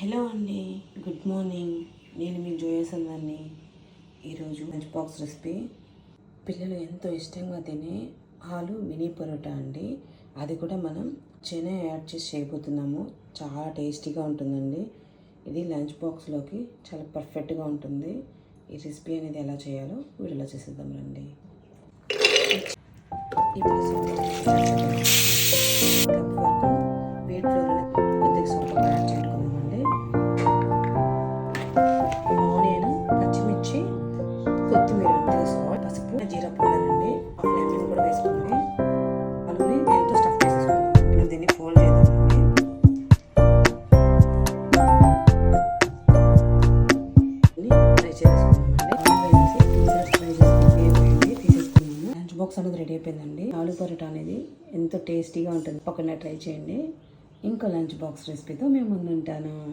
Hello అండి, good morning. నేను మీ జోయసందాన్ని. ఈరోజు లంచ్ బాక్స్ రెసిపీ పిల్లలు ఎంతో ఇష్టంగా తినే ఆలు మినీ పరోటా అండి. అది కూడా మనం చెనా యాడ్ చేసి చేయబోతున్నాము. చాలా టేస్టీగా ఉంటుందండి. ఇది లంచ్ బాక్స్లోకి చాలా పర్ఫెక్ట్గా ఉంటుంది. ఈ రెసిపీ అనేది ఎలా చేయాలో వీడియోలో చేసేద్దాం రండి. ఇప్పుడు కప్ వరకు వీట్ ఫ్లోర్ కొద్దిగా సాల్ట్ యాడ్ చేసుకుందామండి. ఆనియన్, పచ్చిమిర్చి, కొత్తిమీర, సాల్ట్, పసుపు, జీరా పౌడర్ అండి. హాఫ్ లెమన్ కూడా వేసుకోండి. ఆలుని దీంతో స్టఫ్ చేసేసుకుందాం. మనం దీన్ని ఫోల్డ్ చేద్దామండి. ఫ్రై చేసుకున్నామండి. తీసేసుకున్నాము. లంచ్ బాక్స్ అనేది రెడీ అయిపోయిందండి. ఆలు పరోటా అనేది ఎంతో టేస్టీగా ఉంటుంది. పక్కన ట్రై చేయండి. ఇంకో లంచ్ బాక్స్ రెసిపీతో మేము ముందుంటాను.